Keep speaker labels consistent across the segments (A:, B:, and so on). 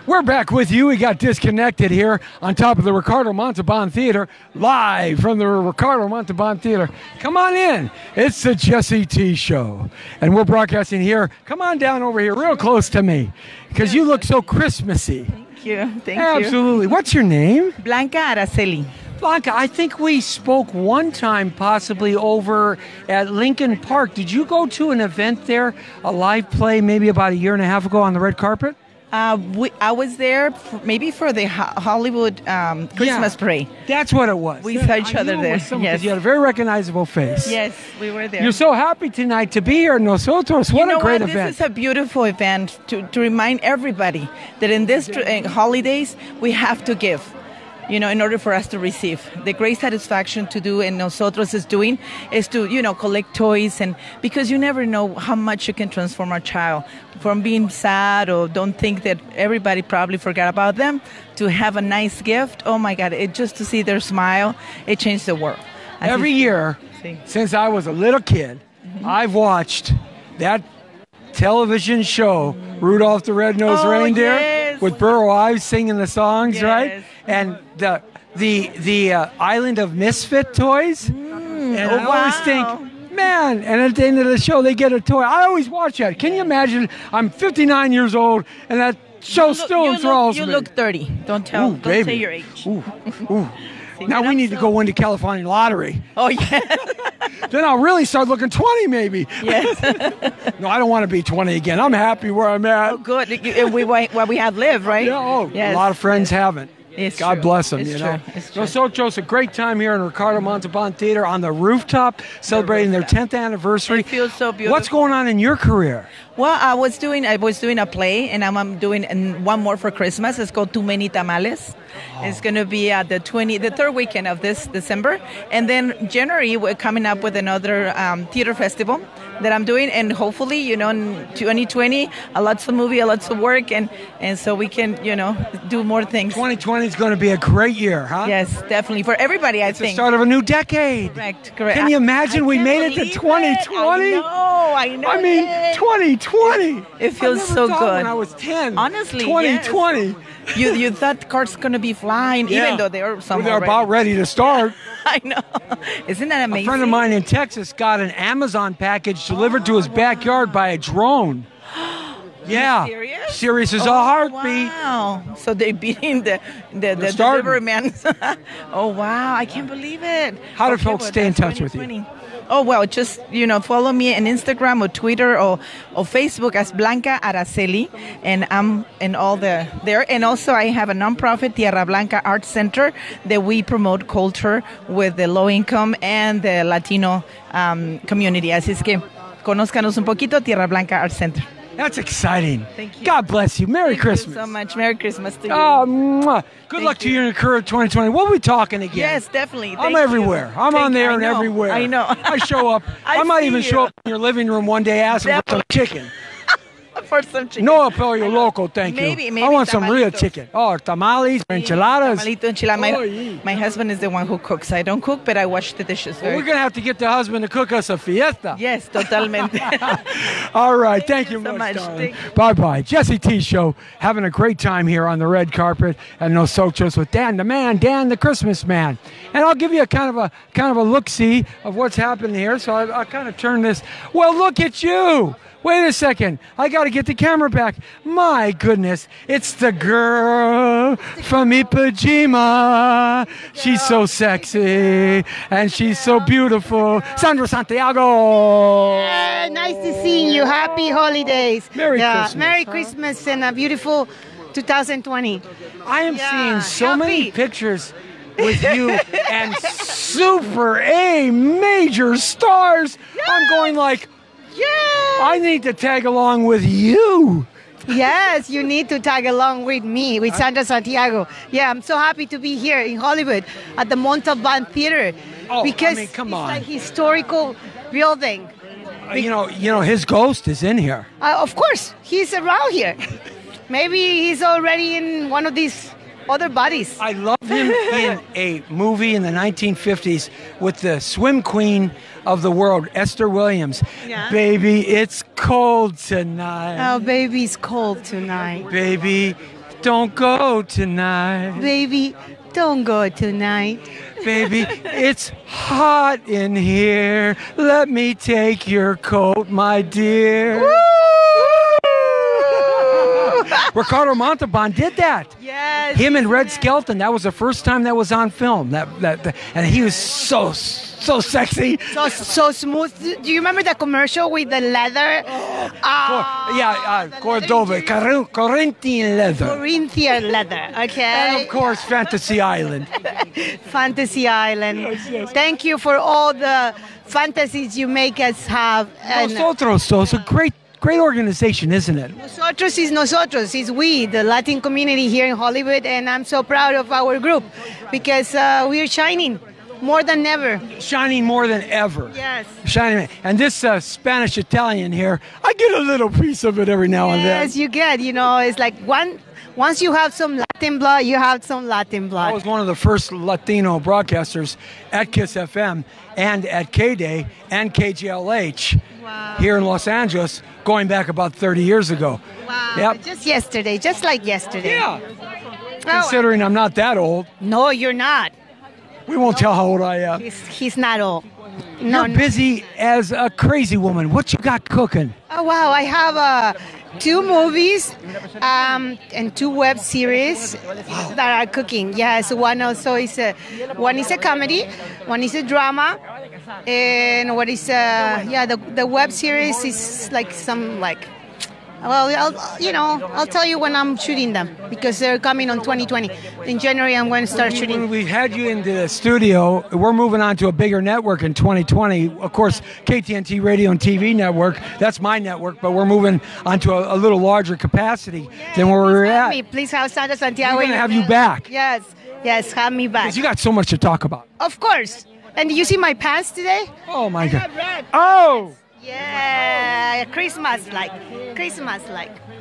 A: We're back with you. We got disconnected here on top of the Ricardo Montalban Theater, live from the Ricardo Montalban Theater. Come on in. It's the Jesse T Show. And we're broadcasting here. Come on down over here, real close to me, because you look so Christmassy.
B: Thank you. Thank you.
A: Absolutely. What's your name?
B: Blanca Araceli.
A: Blanca, I think we spoke one time possibly over at Lincoln Park. Did you go to an event there, a live play maybe about a year and a half ago on the red carpet?
B: I was there maybe for the Hollywood Christmas parade.
A: That's what it was.
B: We saw each other there.
A: Yes. You had a very recognizable face.
B: Yes, we were there.
A: You're so happy tonight to be here, Nosotros. What a great event.
B: This is a beautiful event to remind everybody that in this holidays we have to give. In order for us to receive. The great satisfaction to do, and Nosotros is doing, is to, collect toys, and because you never know how much you can transform a child from being sad or don't think that everybody probably forgot about them to have a nice gift. Oh my God, just to see their smile, it changed the world.
A: Every year, since I was a little kid, I've watched that television show, Rudolph the Red-Nosed Reindeer,
B: yes.
A: with Burl Ives singing the songs,
B: Yes.
A: right? And the Island of Misfit toys. And I always think, man, and at the end of the show, they get a toy. I always watch that. Can you imagine? I'm 59 years old, and that show still enthralls me.
B: You look 30. Don't say your age.
A: Ooh. Now we need to go win the California lottery.
B: Oh, yeah.
A: Then I'll really start looking 20, maybe.
B: Yes.
A: No, I don't want to be 20 again. I'm happy where I'm at.
B: Oh, good. We have lived, right?
A: Yeah,
B: yes.
A: A lot of friends haven't.
B: It's
A: God
B: true.
A: bless them,
B: It's
A: know.
B: True. It's true.
A: Nosotros, a great time here in Ricardo Montalban Theater on the rooftop, celebrating their 10th anniversary.
B: It feels so beautiful.
A: What's going on in your career?
B: Well, I was doing a play, and I'm doing one more for Christmas. It's called Too Many Tamales. It's going to be the third weekend of this December, and then January we're coming up with another theater festival that I'm doing, and hopefully, in 2020, lots of movie, lots of work, and so we can, do more things.
A: 2020 is going to be a great year, huh?
B: Yes, definitely for everybody.
A: It's the start of a new decade.
B: Correct.
A: Can you imagine we made it to 2020?
B: I know.
A: I mean, 2020.
B: It feels so good.
A: When I was 10.
B: Honestly,
A: 2020.
B: Yes. You thought cars going to be flying, even though they're somewhere.
A: They're about ready to start.
B: I know. Isn't that amazing?
A: A friend of mine in Texas got an Amazon package delivered to his backyard by a drone. Yeah.
B: Serious?
A: Serious as a heartbeat.
B: Wow. So they're beating the delivery man. Oh, wow. I can't believe it.
A: How do folks stay in touch with you?
B: Oh, well, just, follow me on Instagram or Twitter or Facebook as Blanca Araceli, and I'm in all there. And also I have a nonprofit, Tierra Blanca Arts Center, that we promote culture with the low income and the Latino community. Así es que conózcanos un poquito, Tierra Blanca Arts Center.
A: That's exciting.
B: Thank you.
A: God bless you. Merry Christmas.
B: Thank you so much. Merry Christmas to you.
A: Mwah. Good luck to you in your career 2020. What are we talking again?
B: Yes, definitely.
A: I'm everywhere. I'm on there and everywhere.
B: I know.
A: I show up. I might even show up in your living room one day asking for some chicken.
B: For some chicken.
A: No pollo loco, thank you.
B: Maybe
A: I want some real chicken. Oh, tamales, enchiladas.
B: Tamalito, enchilada. My husband is the one who cooks. I don't cook, but I wash the dishes.
A: Well, we're going to have to get the husband to cook us a fiesta.
B: Yes, totalmente.
A: All right. Thank you
B: so much.
A: Bye-bye. Jesse T Show, having a great time here on the red carpet at Nosotros with Dan the Man, Dan the Christmas Man. And I'll give you a kind of a look-see of what's happening here. So I'll kind of turn this. Well, look at you. Wait a second. I got to get the camera back. My goodness. It's the girl from Ipanema. She's so sexy and she's so beautiful. Sandra Santiago.
C: Nice to see you. Happy holidays.
A: Merry Christmas.
C: Merry Christmas and a beautiful 2020.
A: I am seeing so many pictures with you and super A major stars. I'm going like, I need to tag along with you.
C: Yes, you need to tag along with me, with Sandra Santiago. Yeah, I'm so happy to be here in Hollywood at the Montalban Theater. Because
A: come on.
C: It's a historical building.
A: You know, his ghost is in here.
C: Of course, he's around here. Maybe he's already in one of these other bodies.
A: I love him in a movie in the 1950s with the swim queen of the world, Esther Williams.
C: Yeah.
A: Baby, it's cold tonight.
C: Oh, baby, it's cold tonight.
A: Baby, don't go tonight.
C: Baby, don't go tonight.
A: Baby, it's hot in here. Let me take your coat, my dear. Ricardo Montalban did that.
C: Yes.
A: Him and Red Skelton. That was the first time that was on film. And he was so sexy.
C: So smooth. Do you remember the commercial with the leather?
A: Cordova, Corinthian leather.
C: Corinthian leather, okay.
A: And of course, Fantasy Island.
C: Fantasy Island.
A: Yes.
C: Thank you for all the fantasies you make us have. And
A: Nosotros, so it's a great organization, isn't it?
C: Nosotros is nosotros, is we, the Latin community here in Hollywood, and I'm so proud of our group because we are shining more than ever.
A: Shining more than ever.
C: Yes.
A: Shining. And this Spanish Italian here, I get a little piece of it every now and then.
C: Yes, you get. It's like once you have some Latin blood, you have some Latin blood.
A: I was one of the first Latino broadcasters at KISS FM and at K-Day and KGLH here in Los Angeles, going back about 30 years ago.
C: Wow.
A: Yep.
C: Just yesterday, just like yesterday.
A: Yeah. Considering I'm not that old.
C: No, you're not.
A: We won't tell how old I am.
C: He's not old. No,
A: You're busy as a crazy woman. What you got cooking?
C: Oh, wow. I have 2 movies and 2 web series that are cooking. Yes, one also is a comedy, one is a drama, and what is the web series is like some I'll tell you when I'm shooting them because they're coming on 2020. In January, I'm going to start shooting.
A: When we had you in the studio, we're moving on to a bigger network in 2020. Of course, KTNT Radio and TV network, that's my network, but we're moving on to a little larger capacity than where we were at.
C: Please have Sandra Santiago.
A: We're going to have you back.
C: Yes, have me back.
A: Because you got so much to talk about.
C: Of course. And do you see my pants today?
A: Oh, my God. Oh!
C: Yeah, Christmas-like.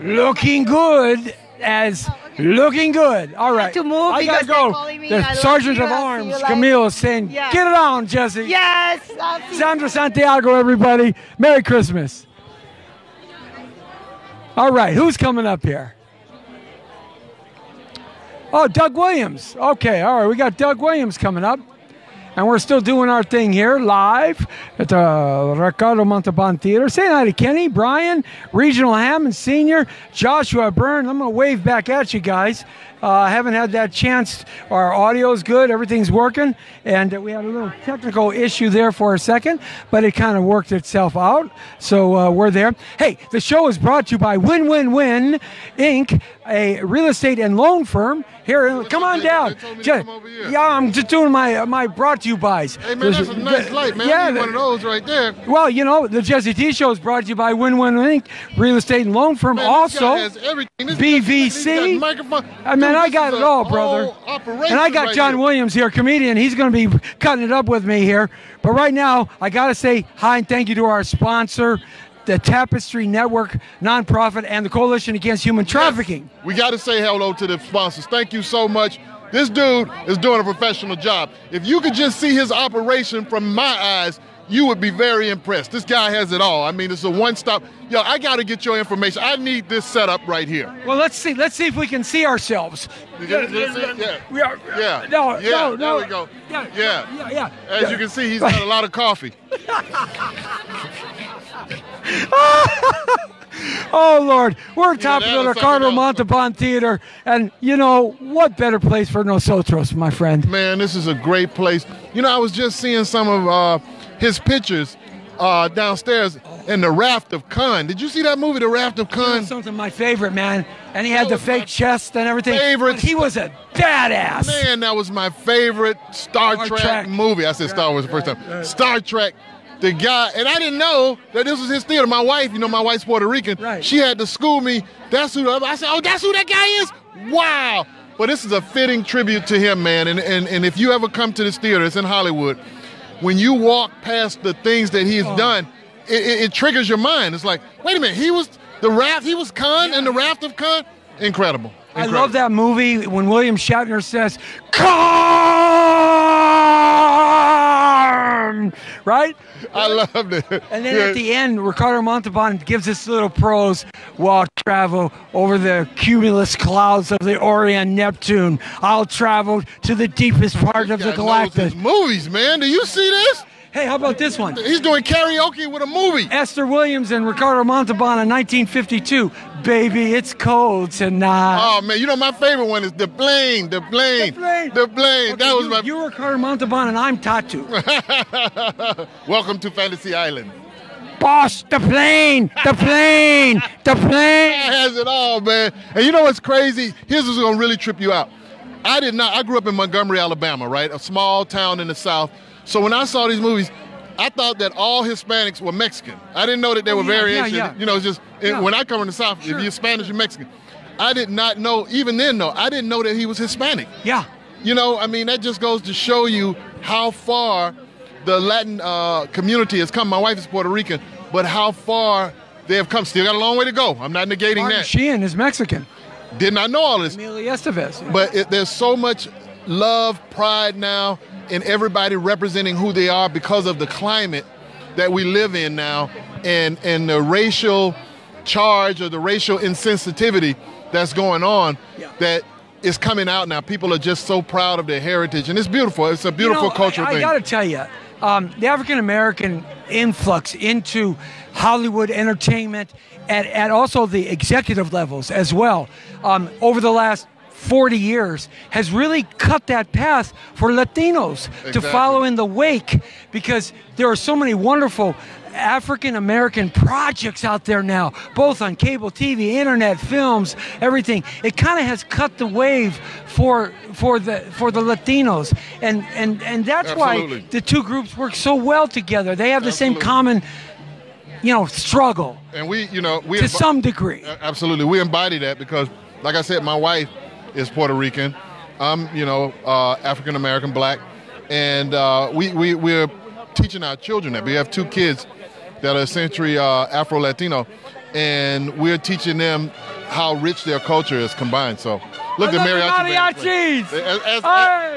A: Looking good looking good. All right.
C: To move
A: I gotta
C: because they're
A: go.
C: calling me.
A: The Sergeant of Arms, Camille, is saying,
C: Yeah.
A: get it on, Jesse.
C: Yes.
A: Sandra Santiago, everybody. Merry Christmas. All right. Who's coming up here? Oh, Doug Williams. Okay. All right. We got Doug Williams coming up. And we're still doing our thing here live at the Ricardo Montalban Theater. Say hi to Kenny, Brian, Regional Hammond Sr., Joshua Byrne. I'm going to wave back at you guys. I haven't had that chance. Our audio's good. Everything's working. And we had a little technical issue there for a second, but it kind of worked itself out. So we're there. Hey, the show is brought to you by Win Win Win, Inc., a real estate and loan firm. Here, come on down. Yeah, I'm just doing my brought to you buys.
D: Hey, man, that's a nice light, man. I need one of those right there.
A: Well, the Jesse T Show is brought to you by Win Win Inc., real estate and loan firm.
D: Man,
A: also,
D: this guy has everything.
A: BVC.
D: Microphone.
A: I mean, I got it all, brother. And I got
D: right
A: John
D: here.
A: Williams here, comedian. He's going to be cutting it up with me here. But right now, I got to say hi and thank you to our sponsor, the Tapestry Network nonprofit and the Coalition Against Human Trafficking.
D: Yes. We got to say hello to the sponsors. Thank you so much. This dude is doing a professional job. If you could just see his operation from my eyes, you would be very impressed. This guy has it all. I mean, it's a one-stop. Yo, I got to get your information. I need this setup right here.
A: Well, let's see. Let's see if we can see ourselves.
D: Yeah.
A: We are.
D: Yeah.
A: No.
D: There we go.
A: Yeah.
D: As you can see, he's had a lot of coffee.
A: Oh, Lord. We're top of the
D: that was
A: Ricardo
D: something else.
A: Montalban Theater. And, what better place for Nosotros, my friend?
D: Man, this is a great place. I was just seeing some of his pictures downstairs in The Raft of Khan. Did you see that movie, The Raft of Khan?
A: That's something my favorite, man. And he had the fake chest and everything.
D: Favorite.
A: But he was a badass.
D: Man, that was my favorite Star Trek movie. I said Star Wars the first time. Star Trek. The guy, and I didn't know that this was his theater. My wife, my wife's Puerto Rican.
A: Right.
D: She had to school me. I said, oh, that's who that guy is? Wow. But this is a fitting tribute to him, man. And if you ever come to this theater, it's in Hollywood. When you walk past the things that he's done, it triggers your mind. It's like, wait a minute, he was Khan in The Raft of Khan? Incredible.
A: I love that movie when William Shatner says, Khan! right?
D: I loved it.
A: And then at the end, Ricardo Montalban gives this little prose: "While I travel over the cumulus clouds of the Orion Neptune, I'll travel to the deepest part of the Galactus."
D: Movies, man. Do you see this?
A: Hey, how about this one?
D: He's doing karaoke with a movie.
A: Esther Williams and Ricardo Montalban in 1952. "Baby, it's cold tonight."
D: Oh man, you know my favorite one is the plane.
A: Okay,
D: That was my.
A: You're Ricardo Montalban and I'm Tatu.
D: Welcome to Fantasy Island.
A: Boss, the plane.
D: That has it all, man. And you know what's crazy? Here's what's gonna really trip you out. I grew up in Montgomery, Alabama, right? A small town in the South. So when I saw these movies, I thought that all Hispanics were Mexican. I didn't know that there were variations.
A: yeah.
D: You know, it's just when I come in the South, if you're Spanish, you're Mexican. I did not know, even then though, I didn't know that he was Hispanic.
A: Yeah.
D: You know, I mean, that just goes to show you how far the Latin community has come. My wife is Puerto Rican, but how far they have come. Still got a long way to go. I'm not negating
A: Martin
D: that.
A: Sheen is Mexican.
D: Did not know all this.
A: Emilio Estevez.
D: But there's so much love, pride now in everybody representing who they are because of the climate that we live in now and the racial charge or the racial insensitivity that's going on that is coming out now. People are just so proud of their heritage, and it's beautiful. It's a beautiful cultural thing.
A: I got to tell you, the African-American influx into Hollywood entertainment at also the executive levels as well over the last 40 years has really cut that path for Latinos to follow in the wake, because there are so many wonderful African-American projects out there now, both on cable TV, internet, films, everything. It kind of has cut the wave for the Latinos, and that's why the two groups work so well together. They have the same common, struggle.
D: And we
A: to some degree.
D: Absolutely, we embody that because, like I said, my wife is Puerto Rican. I'm, African American, black, and we're teaching our children that. We have two kids that are essentially Afro-Latino, and we're teaching them how rich their culture is combined. So look, the mariachis.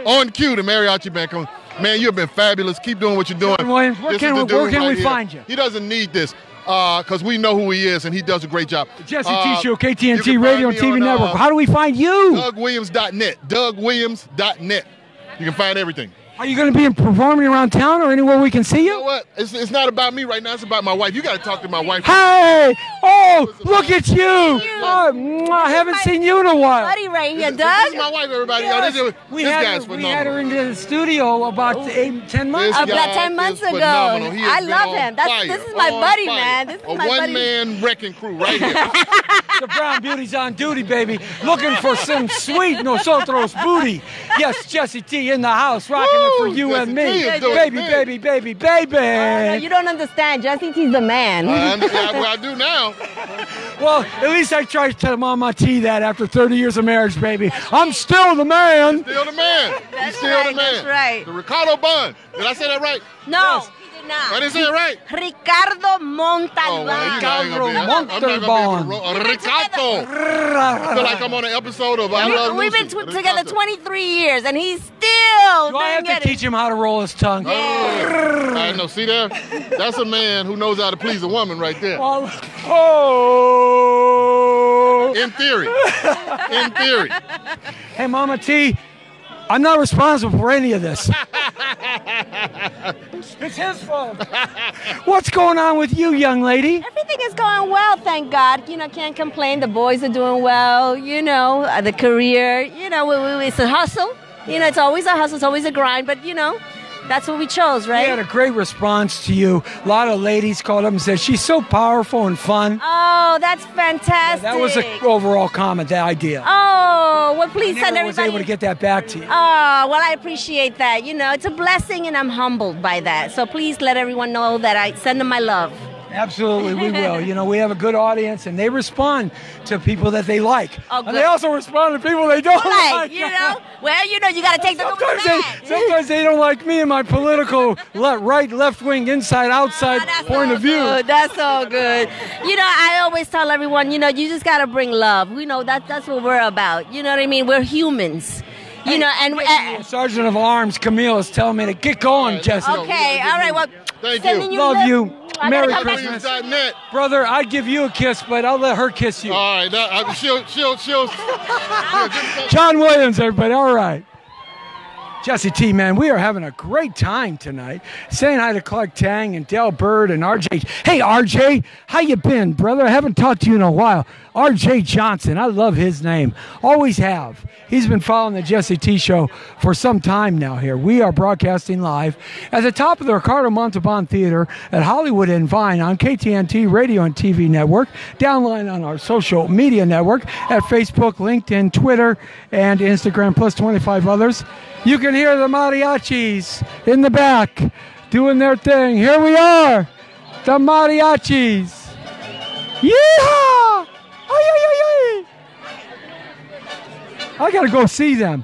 D: On cue, the mariachi band comes. Man, you've been fabulous. Keep doing what you're doing.
A: Where can we find you?
D: He doesn't need this because we know who he is, and he does a great job.
A: Jesse T. Show, KTNT Radio and TV Network. How do we find you?
D: DougWilliams.net. DougWilliams.net. You can find everything.
A: Are you going to be performing around town or anywhere we can see you?
D: You know what? It's not about me right now. It's about my wife. You got to talk to my wife.
A: Hey! Oh, look at you! Oh, I haven't seen you in a while.
E: Buddy right here, Doug.
D: This is my wife, everybody.
A: Yes.
D: This guy's phenomenal.
A: We had her into the studio about 10 months ago.
E: About 10 months ago. I love him. This is my buddy, man. This is my buddy.
D: A one-man wrecking crew right here.
A: The Brown Beauty's on duty, baby. Looking for some sweet Nosotros booty. Yes, Jesse T in the house, rocking it for you and me. Baby.
E: No, you don't understand. Jesse T's the man.
D: I do now.
A: Well, at least I tried to tell Mama T that after 30 years of marriage, baby. I'm still the man.
D: Still the man.
E: That's
D: He's still
E: right,
D: the man.
E: that's right.
D: The Ricardo Bun. Did I say that right?
E: No,
A: Yes.
E: he did not.
D: I didn't say it right.
E: Ricardo Montalban.
D: Ricardo. I feel like I'm on an episode of I Love
E: We've
D: Lucy.
E: been together 23 years, and he's still
A: Do I have
E: doing
A: to teach him how to roll his tongue?
D: I know. See there? That's a man who knows how to please a woman right there.
A: Oh.
D: In theory. In theory.
A: Hey, Mama T, I'm not responsible for any of this. It's his fault. What's going on with you, young lady?
E: Everything is going well, thank God. Can't complain. The boys are doing well. The career. It's a hustle. It's always a hustle. It's always a grind. But that's what we chose, right?
A: We had a great response to you. A lot of ladies called up and said she's so powerful and fun.
E: Oh, that's fantastic.
A: That was the overall comment, the idea.
E: Oh, well, please send
A: I was
E: everybody.
A: able to get that back to you.
E: Oh, well, I appreciate that. It's a blessing, and I'm humbled by that. So please let everyone know that I send them my love.
A: Absolutely, we will. We have a good audience, and they respond to people that they like.
E: Oh,
A: and they also respond to people they don't like.
E: Well, you got to take the good with the bad.
A: Sometimes they don't like me and my political right, left wing, inside, outside point of view.
E: Good. That's all good. I always tell everyone, you just got to bring love. That's what we're about. You know what I mean? We're humans. You know, and
A: Sergeant of Arms Camille is telling me to get going, Jesse.
E: okay, all right. Well,
D: Thank
E: sending
D: you.
A: Love
E: love.
A: you.
E: I
A: Merry
E: gotta come back.
A: Christmas.
D: Net.
A: Brother, I'd give you a kiss, but I'll let her kiss you.
D: All right, she'll.
A: John Williams, everybody. All right. Jesse T, man, we are having a great time tonight. Saying hi to Clark Tang and Dale Bird and RJ. Hey, RJ, how you been, brother? I haven't talked to you in a while. RJ Johnson, I love his name. Always have. He's been following the Jesse T Show for some time now here. We are broadcasting live at the top of the Ricardo Montalban Theater at Hollywood and Vine on KTNT Radio and TV Network, downline on our social media network at Facebook, LinkedIn, Twitter, and Instagram, plus 25 others. You can hear the mariachis in the back doing their thing. Here we are, the mariachis. Yeehaw! Ay, ay, ay, ay. I got to go see them.